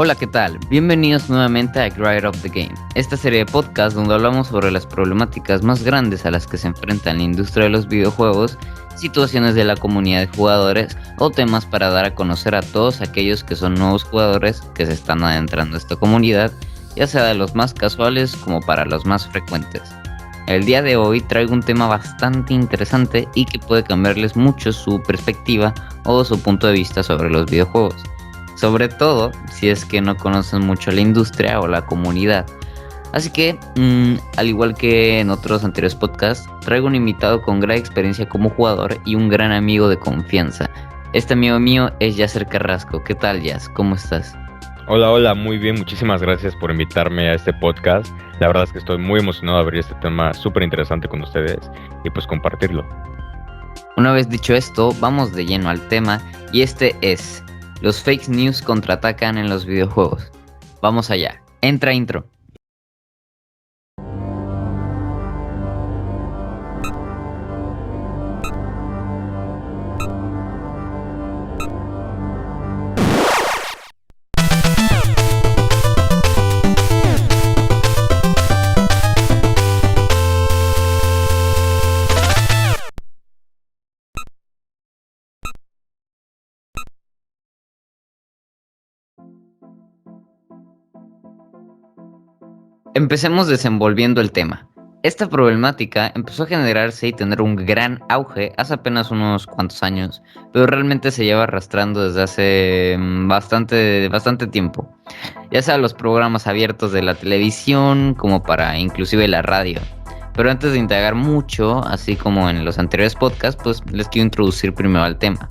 Hola, ¿qué tal? Bienvenidos nuevamente a Grade Up the Game, esta serie de podcasts donde hablamos sobre las problemáticas más grandes a las que se enfrenta la industria de los videojuegos, situaciones de la comunidad de jugadores o temas para dar a conocer a todos aquellos que son nuevos jugadores que se están adentrando a esta comunidad, ya sea de los más casuales como para los más frecuentes. El día de hoy traigo un tema bastante interesante y que puede cambiarles mucho su perspectiva o su punto de vista sobre los videojuegos. Sobre todo si es que no conocen mucho la industria o la comunidad. Así que, al igual que en otros anteriores podcasts, traigo un invitado con gran experiencia como jugador y un gran amigo de confianza. Este amigo mío es Yasser Carrasco. ¿Qué tal, Yas? ¿Cómo estás? Hola, muy bien, muchísimas gracias por invitarme a este podcast. La verdad es que estoy muy emocionado de abrir este tema súper interesante con ustedes y pues compartirlo. Una vez dicho esto, vamos de lleno al tema y este es: los fake news contraatacan en los videojuegos. Vamos allá. Entra intro. Empecemos desenvolviendo el tema. Esta problemática empezó a generarse y tener un gran auge hace apenas unos cuantos años, pero realmente se lleva arrastrando desde hace bastante tiempo, ya sea los programas abiertos de la televisión como para inclusive la radio. Pero antes de indagar mucho, así como en los anteriores podcasts, pues les quiero introducir primero al tema.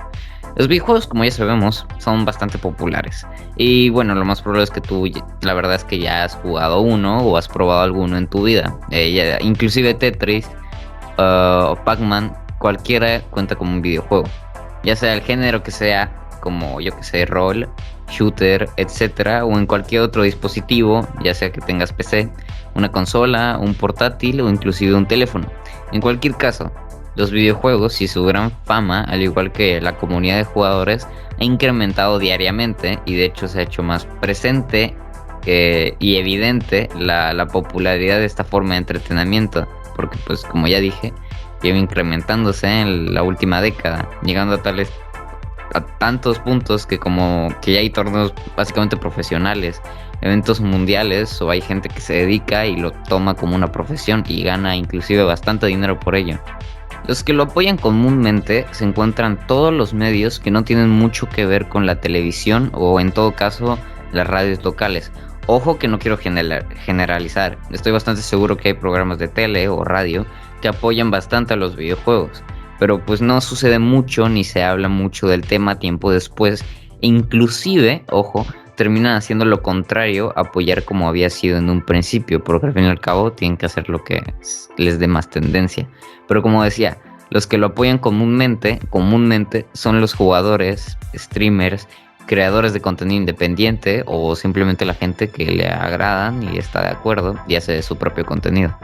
Los videojuegos, como ya sabemos, son bastante populares. Y bueno, lo más probable es que tú, la verdad es que ya has jugado uno o has probado alguno en tu vida. Inclusive Tetris o Pac-Man, cualquiera cuenta como un videojuego. Ya sea el género que sea, como yo que sé, rol, shooter, etcétera, o en cualquier otro dispositivo, ya sea que tengas PC, una consola, un portátil o inclusive un teléfono. En cualquier caso, los videojuegos y su gran fama, al igual que la comunidad de jugadores, ha incrementado diariamente y de hecho se ha hecho más presente y evidente la popularidad de esta forma de entretenimiento, porque pues como ya dije, lleva incrementándose en la última década, llegando a tantos puntos que ya hay torneos básicamente profesionales, eventos mundiales, o hay gente que se dedica y lo toma como una profesión y gana inclusive bastante dinero por ello. Los que lo apoyan comúnmente se encuentran todos los medios que no tienen mucho que ver con la televisión o en todo caso las radios locales. Ojo que no quiero generalizar, estoy bastante seguro que hay programas de tele o radio que apoyan bastante a los videojuegos, pero pues no sucede mucho ni se habla mucho del tema tiempo después e inclusive, ojo, terminan haciendo lo contrario, apoyar como había sido en un principio, porque al fin y al cabo tienen que hacer lo que les dé más tendencia. Pero como decía, los que lo apoyan comúnmente son los jugadores, streamers, creadores de contenido independiente o simplemente la gente que le agradan y está de acuerdo y hace su propio contenido.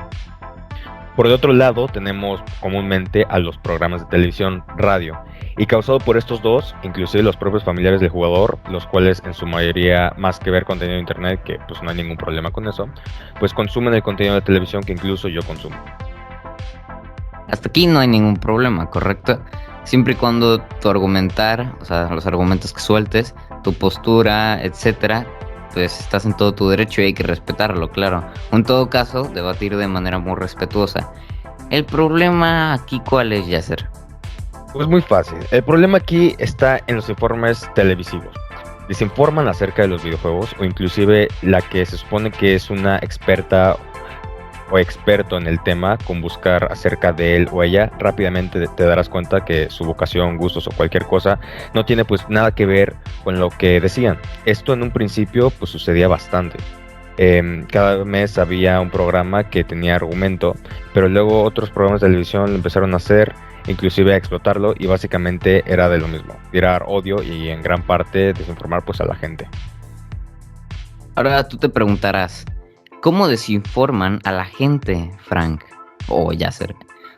Por el otro lado, tenemos comúnmente a los programas de televisión, radio, y causado por estos dos, inclusive los propios familiares del jugador, los cuales en su mayoría, más que ver contenido de internet, que pues no hay ningún problema con eso, pues consumen el contenido de televisión que incluso yo consumo. Hasta aquí no hay ningún problema, ¿correcto? Siempre y cuando tu argumentar, o sea, los argumentos que sueltes, tu postura, etcétera, pues estás en todo tu derecho y hay que respetarlo, claro. O en todo caso, debatir de manera muy respetuosa. El problema aquí, ¿cuál es, Yasser? Pues muy fácil. El problema aquí está en los informes televisivos. Desinforman acerca de los videojuegos o inclusive la que se supone que es una experta o experto en el tema, con buscar acerca de él o ella, rápidamente te darás cuenta que su vocación, gustos o cualquier cosa no tiene pues nada que ver con lo que decían. Esto en un principio pues sucedía bastante. Cada mes había un programa que tenía argumento, pero luego otros programas de televisión lo empezaron a hacer, inclusive a explotarlo, y básicamente era de lo mismo, tirar odio y en gran parte desinformar pues a la gente. Ahora tú te preguntarás, ¿cómo desinforman a la gente, Frank o Yasser?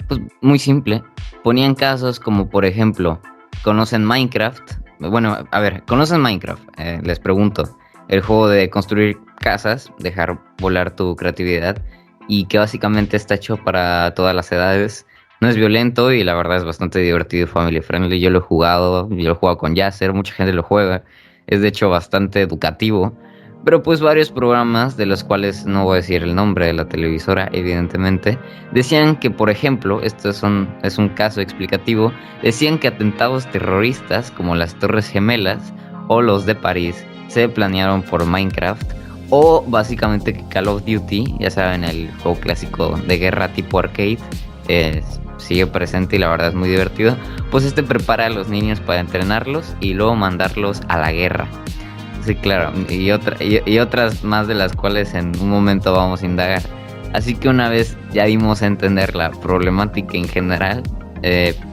Pues muy simple, ponían casos como por ejemplo, ¿conocen Minecraft? Bueno, a ver, ¿conocen Minecraft? Les pregunto. el juego de construir casas, dejar volar tu creatividad y que básicamente está hecho para todas las edades. No es violento y la verdad es bastante divertido y family friendly. Yo lo he jugado con Yasser, mucha gente lo juega. Es de hecho bastante educativo. Pero pues varios programas, de los cuales no voy a decir el nombre de la televisora, evidentemente, decían que, por ejemplo, es un caso explicativo, decían que atentados terroristas como las Torres Gemelas o los de París se planearon por Minecraft, o básicamente que Call of Duty, ya saben, el juego clásico de guerra tipo arcade, sigue presente y la verdad es muy divertido, pues prepara a los niños para entrenarlos y luego mandarlos a la guerra. Sí, claro, y otras más de las cuales en un momento vamos a indagar. Así que una vez ya dimos a entender la problemática en general,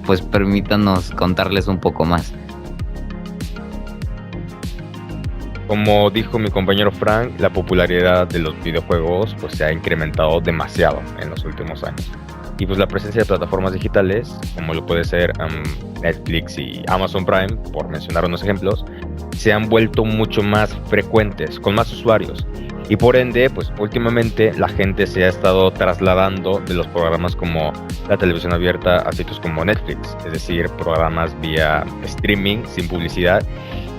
pues permítanos contarles un poco más. Como dijo mi compañero Frank, la popularidad de los videojuegos pues se ha incrementado demasiado en los últimos años. Y pues la presencia de plataformas digitales, como lo puede ser Netflix y Amazon Prime, por mencionar unos ejemplos, se han vuelto mucho más frecuentes, con más usuarios. Y por ende, pues últimamente la gente se ha estado trasladando de los programas como la televisión abierta a sitios como Netflix, es decir, programas vía streaming, sin publicidad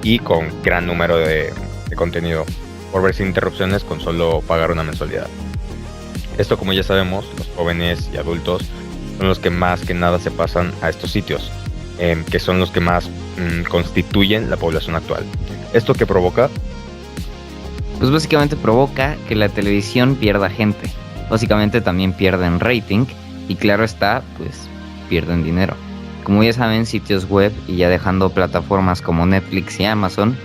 y con gran número de contenido, por ver sin interrupciones con solo pagar una mensualidad. Esto, como ya sabemos, los jóvenes y adultos son los que más que nada se pasan a estos sitios, que son los que más constituyen la población actual. ¿Esto qué provoca? Pues básicamente provoca que la televisión pierda gente. Básicamente también pierden rating y claro está, pues pierden dinero. Como ya saben, sitios web y ya dejando plataformas como Netflix y Amazon,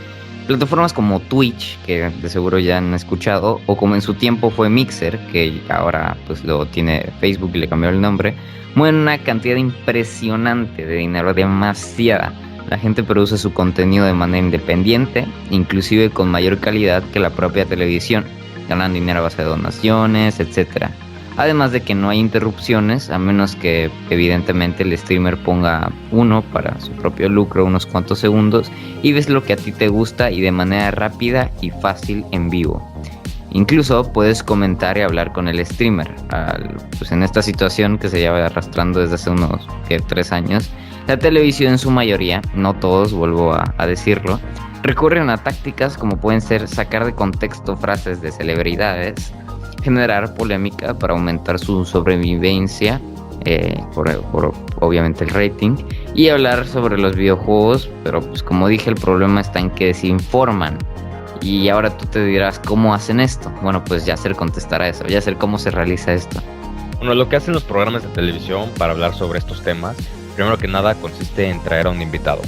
plataformas como Twitch, que de seguro ya han escuchado, o como en su tiempo fue Mixer, que ahora pues lo tiene Facebook y le cambió el nombre, mueven una cantidad impresionante de dinero, demasiada. La gente produce su contenido de manera independiente, inclusive con mayor calidad que la propia televisión, ganan dinero a base de donaciones, etcétera. Además de que no hay interrupciones, a menos que evidentemente el streamer ponga uno para su propio lucro unos cuantos segundos y ves lo que a ti te gusta y de manera rápida y fácil en vivo. Incluso puedes comentar y hablar con el streamer. Pues en esta situación que se lleva arrastrando desde hace unos 3 años, la televisión en su mayoría, no todos, vuelvo a decirlo, recurren a tácticas como pueden ser sacar de contexto frases de celebridades, generar polémica para aumentar su sobrevivencia, por obviamente el rating, y hablar sobre los videojuegos, pero pues como dije, el problema está en que desinforman. Y ahora tú te dirás, ¿cómo hacen esto? Bueno, pues Yasser contestará eso, Yasser, ¿cómo se realiza esto? Bueno, lo que hacen los programas de televisión para hablar sobre estos temas, primero que nada consiste en traer a un invitado.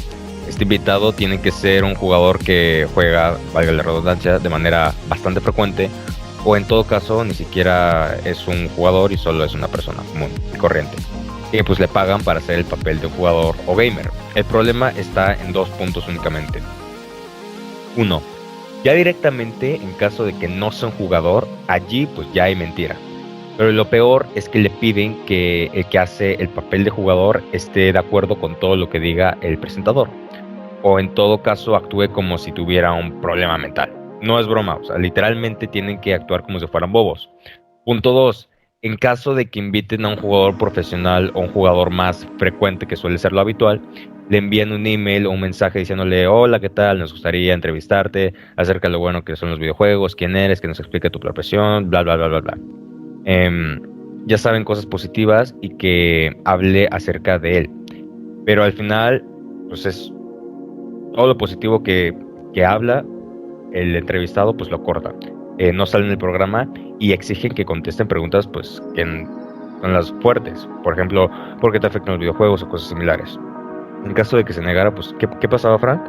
Este invitado tiene que ser un jugador que juega, valga la redundancia, de manera bastante frecuente, o en todo caso ni siquiera es un jugador y solo es una persona común y corriente. Y pues le pagan para hacer el papel de un jugador o gamer. El problema está en 2 puntos únicamente. 1. Ya directamente, en caso de que no sea un jugador, allí pues ya hay mentira. Pero lo peor es que le piden que el que hace el papel de jugador esté de acuerdo con todo lo que diga el presentador. O en todo caso actúe como si tuviera un problema mental. No es broma, o sea, literalmente tienen que actuar como si fueran bobos. Punto 2. En caso de que inviten a un jugador profesional o un jugador más frecuente, que suele ser lo habitual, le envían un email o un mensaje diciéndole: hola, ¿qué tal? Nos gustaría entrevistarte acerca de lo bueno que son los videojuegos, quién eres, que nos explique tu profesión, bla, bla, bla, bla, bla. Ya saben, cosas positivas y que hable acerca de él. Pero al final, pues es todo lo positivo que habla el entrevistado, pues lo corta. No sale en el programa y exigen que contesten preguntas pues que son las fuertes. Por ejemplo, ¿por qué te afectan los videojuegos o cosas similares? En caso de que se negara, pues ¿qué pasaba, Frank?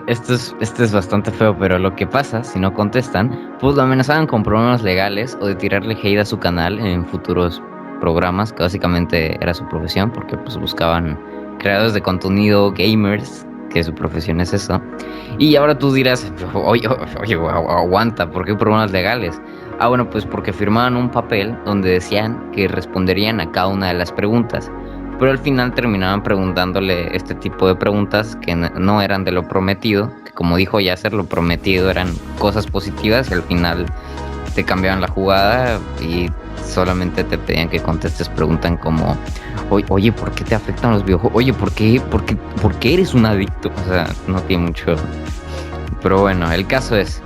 Esto es bastante feo, pero lo que pasa, si no contestan, pues lo amenazaban con problemas legales o de tirarle hate a su canal en futuros programas, que básicamente era su profesión, porque pues buscaban creadores de contenido, gamers, que su profesión es eso. Y ahora tú dirás, oye, aguanta, ¿por qué problemas legales? Bueno, pues porque firmaban un papel donde decían que responderían a cada una de las preguntas. pero al final terminaban preguntándole este tipo de preguntas que no eran de lo prometido, que como dijo Yasser, lo prometido eran cosas positivas y al final te cambiaban la jugada y solamente te pedían que contestes preguntas como oye, ¿por qué te afectan los videojuegos? Oye, ¿por qué eres un adicto? O sea, no tiene mucho. Pero bueno, el caso es,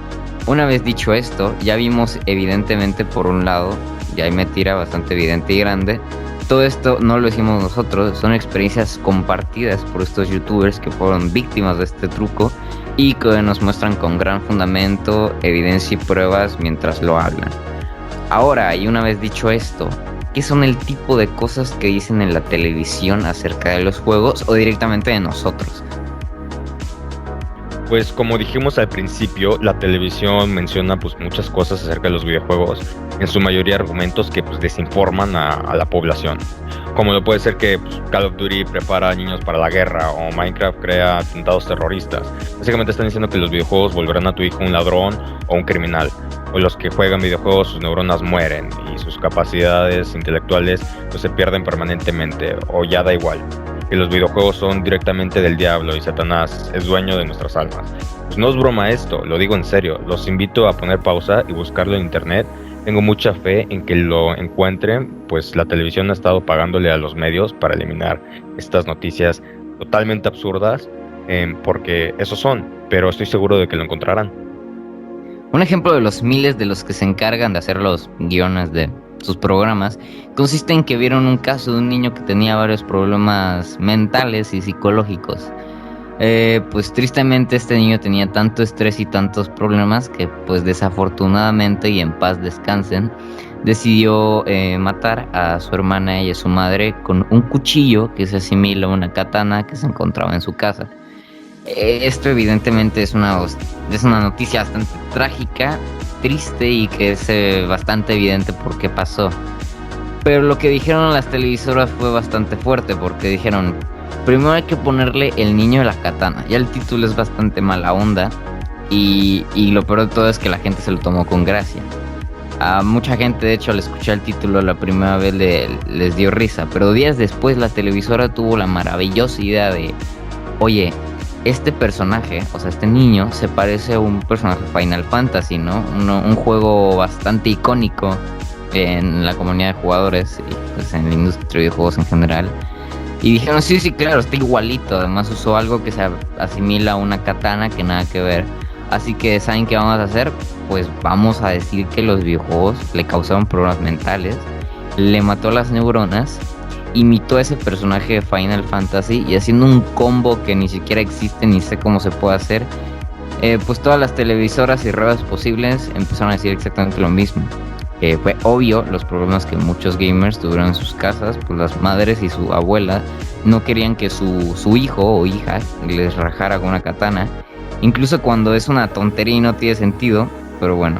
una vez dicho esto, ya vimos evidentemente por un lado, y ahí me tira bastante evidente y grande, todo esto no lo hicimos nosotros, son experiencias compartidas por estos youtubers que fueron víctimas de este truco y que nos muestran con gran fundamento, evidencia y pruebas mientras lo hablan. Ahora, y una vez dicho esto, ¿qué son el tipo de cosas que dicen en la televisión acerca de los juegos o directamente de nosotros? Pues como dijimos al principio, la televisión menciona pues muchas cosas acerca de los videojuegos, en su mayoría argumentos que pues desinforman a la población. Como lo puede ser que pues, Call of Duty prepara a niños para la guerra o Minecraft crea atentados terroristas. Básicamente están diciendo que los videojuegos volverán a tu hijo un ladrón o un criminal. O los que juegan videojuegos sus neuronas mueren y sus capacidades intelectuales pues se pierden permanentemente o ya da igual. Que los videojuegos son directamente del diablo y Satanás es dueño de nuestras almas. Pues no es broma esto, lo digo en serio. Los invito a poner pausa y buscarlo en internet. Tengo mucha fe en que lo encuentren, pues la televisión ha estado pagándole a los medios para eliminar estas noticias totalmente absurdas, porque esos son, pero estoy seguro de que lo encontrarán. Un ejemplo de los miles de los que se encargan de hacer los guiones de sus programas consiste en que vieron un caso de un niño que tenía varios problemas mentales y psicológicos. Pues tristemente este niño tenía tanto estrés y tantos problemas que pues desafortunadamente y en paz descansen, decidió matar a su hermana y a su madre con un cuchillo que se asimila a una katana que se encontraba en su casa. Esto evidentemente es una noticia bastante trágica, triste y que es bastante evidente por qué pasó. Pero lo que dijeron las televisoras fue bastante fuerte porque dijeron, primero hay que ponerle el niño a la katana. Ya el título es bastante mala onda y lo peor de todo es que la gente se lo tomó con gracia. A mucha gente, de hecho, al escuchar el título la primera vez les dio risa, pero días después la televisora tuvo la maravillosa idea de, oye, este personaje, o sea, este niño, se parece a un personaje Final Fantasy, ¿no? Un juego bastante icónico en la comunidad de jugadores y pues en la industria de juegos en general. Y dijeron, sí, claro, está igualito. Además usó algo que se asimila a una katana que nada que ver. Así que, ¿saben qué vamos a hacer? Pues vamos a decir que los videojuegos le causaron problemas mentales, le mató las neuronas, imitó a ese personaje de Final Fantasy y haciendo un combo que ni siquiera existe ni sé cómo se puede hacer, pues todas las televisoras y redes posibles empezaron a decir exactamente lo mismo. Fue obvio los problemas que muchos gamers tuvieron en sus casas, pues las madres y su abuela no querían que su hijo o hija les rajara con una katana, incluso cuando es una tontería y no tiene sentido, pero bueno.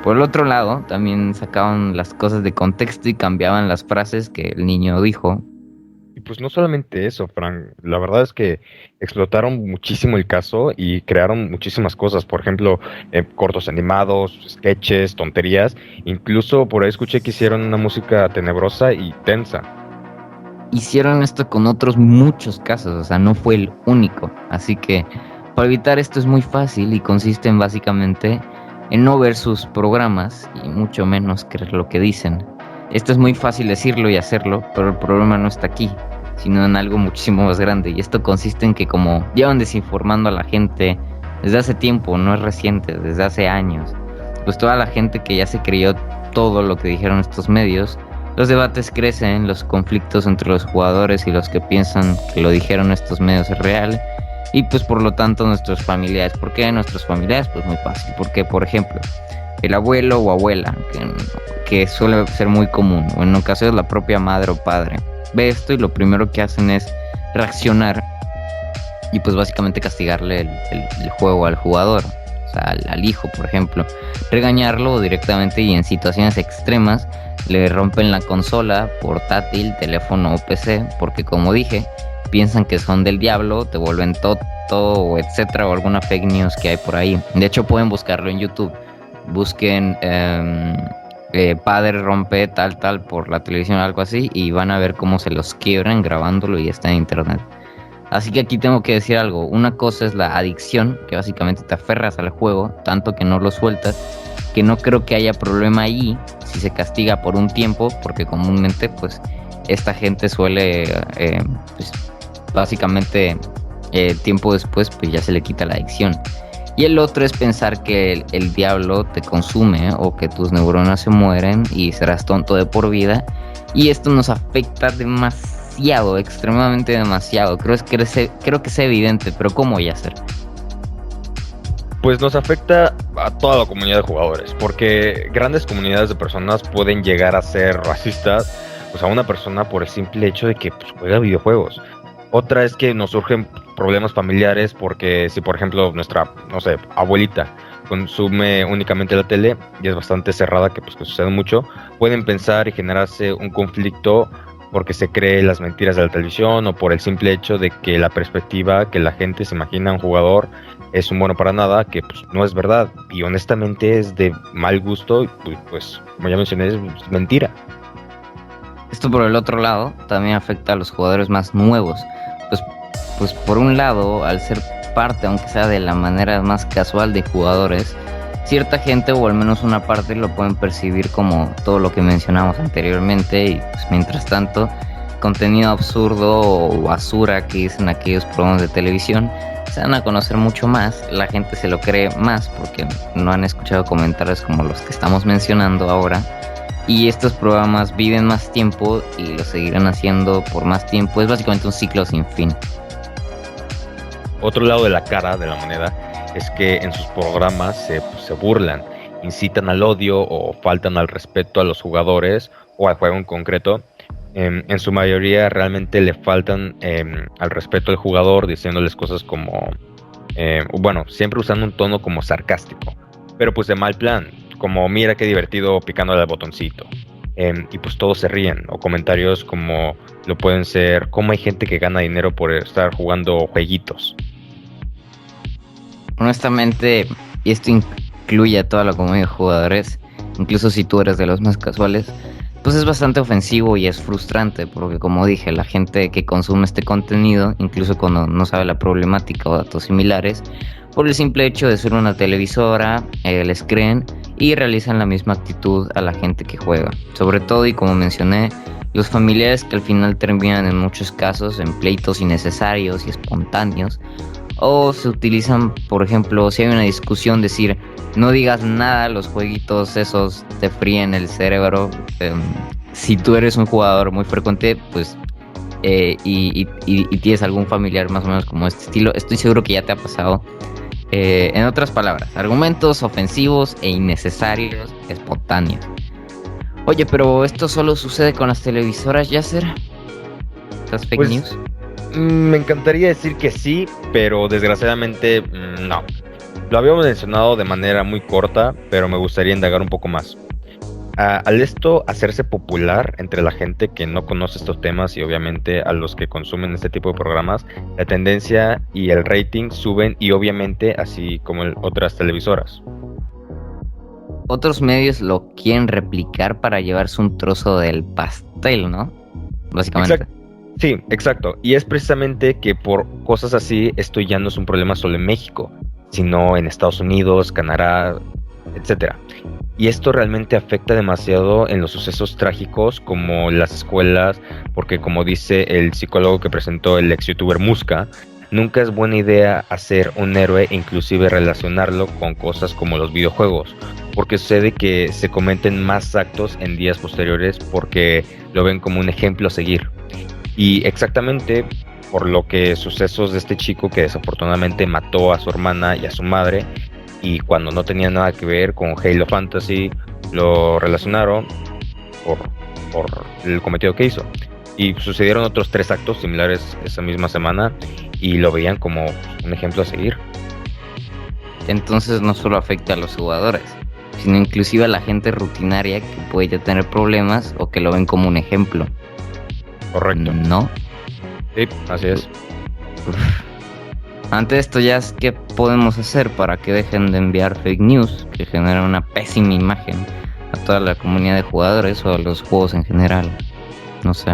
Por el otro lado, también sacaban las cosas de contexto y cambiaban las frases que el niño dijo. Y pues no solamente eso, Frank, la verdad es que explotaron muchísimo el caso y crearon muchísimas cosas, por ejemplo, cortos animados, sketches, tonterías, incluso por ahí escuché que hicieron una música tenebrosa y tensa. Hicieron esto con otros muchos casos, o sea, no fue el único, así que para evitar esto es muy fácil y consiste en básicamente en no ver sus programas y mucho menos creer lo que dicen. Esto es muy fácil decirlo y hacerlo, pero el problema no está aquí, sino en algo muchísimo más grande. Y esto consiste en que como llevan desinformando a la gente desde hace tiempo, no es reciente, desde hace años, pues toda la gente que ya se creyó todo lo que dijeron estos medios, los debates crecen, los conflictos entre los jugadores y los que piensan que lo dijeron estos medios es real. Y pues por lo tanto nuestros familiares. ¿Por qué nuestros familiares? Pues muy fácil. Porque por ejemplo, el abuelo o abuela, que suele ser muy común, o en ocasiones la propia madre o padre, ve esto y lo primero que hacen es reaccionar y pues básicamente castigarle el juego al jugador, o sea, al hijo, por ejemplo, regañarlo directamente y en situaciones extremas le rompen la consola, portátil, teléfono o PC, porque como dije, piensan que son del diablo, te vuelven toto, etcétera, o alguna fake news que hay por ahí. De hecho, pueden buscarlo en YouTube. Busquen padre rompe tal por la televisión o algo así y van a ver cómo se los quiebran grabándolo y está en internet. Así que aquí tengo que decir algo. Una cosa es la adicción, que básicamente te aferras al juego, tanto que no lo sueltas, que no creo que haya problema ahí si se castiga por un tiempo, porque comúnmente pues esta gente suele, pues, básicamente tiempo después pues ya se le quita la adicción. Y el otro es pensar que el diablo te consume o que tus neuronas se mueren y serás tonto de por vida. Y esto nos afecta demasiado, extremadamente demasiado. Creo que es evidente, pero ¿cómo voy a hacer? Pues nos afecta a toda la comunidad de jugadores, porque grandes comunidades de personas pueden llegar a ser racistas, pues a una persona por el simple hecho de que pues, juega videojuegos. Otra es que nos surgen problemas familiares porque si por ejemplo nuestra, no sé, abuelita consume únicamente la tele y es bastante cerrada, que sucede mucho, pueden pensar y generarse un conflicto porque se cree las mentiras de la televisión o por el simple hecho de que la perspectiva que la gente se imagina a un jugador es un bueno para nada, que pues no es verdad y honestamente es de mal gusto y pues como ya mencioné es mentira. Esto por el otro lado también afecta a los jugadores más nuevos. Pues por un lado, al ser parte, aunque sea de la manera más casual de jugadores, cierta gente o al menos una parte lo pueden percibir como todo lo que mencionamos anteriormente y pues mientras tanto contenido absurdo o basura que dicen aquellos programas de televisión se van a conocer mucho más, la gente se lo cree más porque no han escuchado comentarios como los que estamos mencionando ahora. Y estos programas viven más tiempo y lo seguirán haciendo por más tiempo. Es básicamente un ciclo sin fin. Otro lado de la cara de la moneda es que en sus programas se burlan, incitan al odio o faltan al respeto a los jugadores o al juego en concreto. En su mayoría realmente le faltan al respeto al jugador diciéndoles cosas como, siempre usando un tono como sarcástico, pero pues de mal plan, como mira qué divertido picándole al botoncito. Y pues todos se ríen, o comentarios como lo pueden ser, cómo hay gente que gana dinero por estar jugando jueguitos. Honestamente, y esto incluye a toda la comunidad de jugadores, incluso si tú eres de los más casuales, pues es bastante ofensivo y es frustrante, porque como dije, la gente que consume este contenido, incluso cuando no sabe la problemática o datos similares, por el simple hecho de ser una televisora, les creen y realizan la misma actitud a la gente que juega. Sobre todo, y como mencioné, los familiares que al final terminan en muchos casos en pleitos innecesarios y espontáneos, o se utilizan, por ejemplo, si hay una discusión, decir no digas nada, los jueguitos esos te fríen el cerebro. Si tú eres un jugador muy frecuente, pues y tienes algún familiar más o menos como este estilo, estoy seguro que ya te ha pasado. En otras palabras, argumentos ofensivos e innecesarios, espontáneos. Oye, pero esto solo sucede con las televisoras, Yasser. ¿Estas fake news? Me encantaría decir que sí, pero desgraciadamente no. Lo habíamos mencionado de manera muy corta, pero me gustaría indagar un poco más. Al esto hacerse popular entre la gente que no conoce estos temas y obviamente a los que consumen este tipo de programas, la tendencia y el rating suben y obviamente así como otras televisoras. Otros medios lo quieren replicar para llevarse un trozo del pastel, ¿no? Básicamente. Sí, exacto. Y es precisamente que por cosas así esto ya no es un problema solo en México, sino en Estados Unidos, Canadá, etcétera. Y esto realmente afecta demasiado en los sucesos trágicos como las escuelas, porque como dice el psicólogo que presentó el ex youtuber Muska, nunca es buena idea hacer un héroe e inclusive relacionarlo con cosas como los videojuegos, porque sucede que se cometen más actos en días posteriores porque lo ven como un ejemplo a seguir. Y exactamente por lo que sucesos de este chico que desafortunadamente mató a su hermana y a su madre, y cuando no tenía nada que ver con Halo Fantasy, lo relacionaron por el cometido que hizo. Y sucedieron otros 3 actos similares esa misma semana y lo veían como un ejemplo a seguir. Entonces no solo afecta a los jugadores, sino inclusive a la gente rutinaria que puede ya tener problemas o que lo ven como un ejemplo. Correcto. ¿No? Sí, así es. Ante esto, ya ¿qué podemos hacer para que dejen de enviar fake news que generan una pésima imagen a toda la comunidad de jugadores o a los juegos en general? No sé.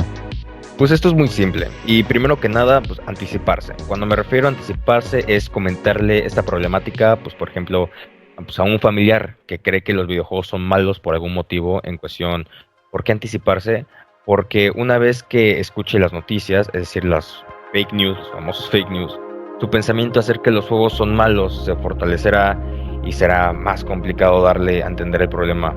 Pues esto es muy simple y primero que nada, pues anticiparse. Cuando me refiero a anticiparse es comentarle esta problemática, pues por ejemplo, pues, a un familiar que cree que los videojuegos son malos por algún motivo en cuestión. ¿Por qué anticiparse? Porque una vez que escuche las noticias, es decir, las fake news, los famosos fake news, su pensamiento acerca de los juegos son malos se fortalecerá y será más complicado darle a entender el problema.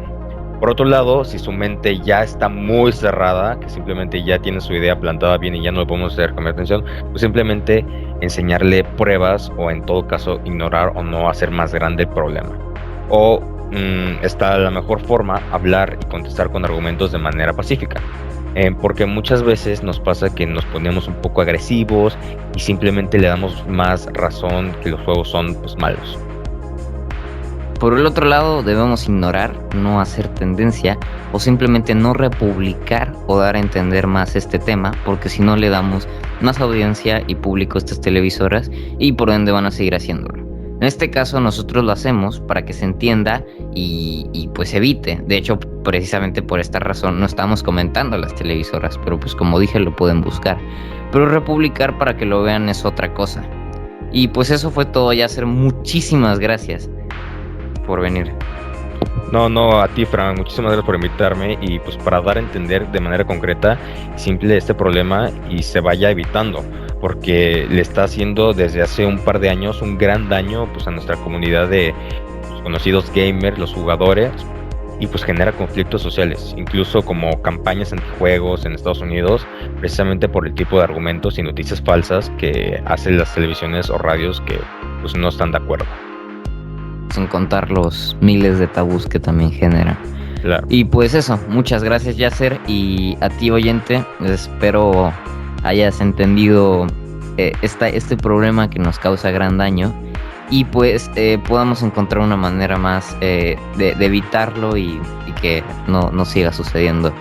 Por otro lado, si su mente ya está muy cerrada, que simplemente ya tiene su idea plantada bien y ya no le podemos hacer cambiar atención, pues simplemente enseñarle pruebas o en todo caso ignorar o no hacer más grande el problema. O está la mejor forma hablar y contestar con argumentos de manera pacífica. Porque muchas veces nos pasa que nos ponemos un poco agresivos y simplemente le damos más razón que los juegos son pues malos. Por el otro lado, debemos ignorar, no hacer tendencia o simplemente no republicar o dar a entender más este tema, porque si no le damos más audiencia y público a estas televisoras y por ende van a seguir haciéndolo. En este caso nosotros lo hacemos para que se entienda y pues evite. De hecho, precisamente por esta razón no estamos comentando las televisoras, pero pues como dije lo pueden buscar. Pero republicar para que lo vean es otra cosa. Y pues eso fue todo, Yasser. Muchísimas gracias por venir. No, a ti, Fran, muchísimas gracias por invitarme y pues para dar a entender de manera concreta y simple este problema y se vaya evitando, porque le está haciendo desde hace un par de años un gran daño pues a nuestra comunidad de los conocidos gamers, los jugadores, y pues genera conflictos sociales, incluso como campañas antijuegos en Estados Unidos, precisamente por el tipo de argumentos y noticias falsas que hacen las televisiones o radios que pues no están de acuerdo. Sin contar los miles de tabús que también genera. Claro. Y pues eso, muchas gracias, Yasser, y a ti, oyente, espero hayas entendido este problema que nos causa gran daño y pues podamos encontrar una manera más de evitarlo y que no siga sucediendo.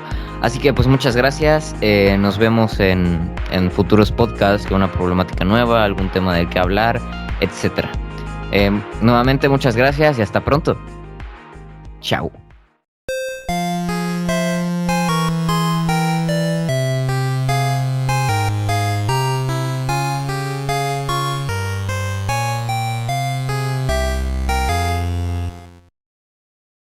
Así que pues muchas gracias, nos vemos en futuros podcasts con una problemática nueva, algún tema del que hablar, etcétera. Nuevamente muchas gracias y hasta pronto. Chao.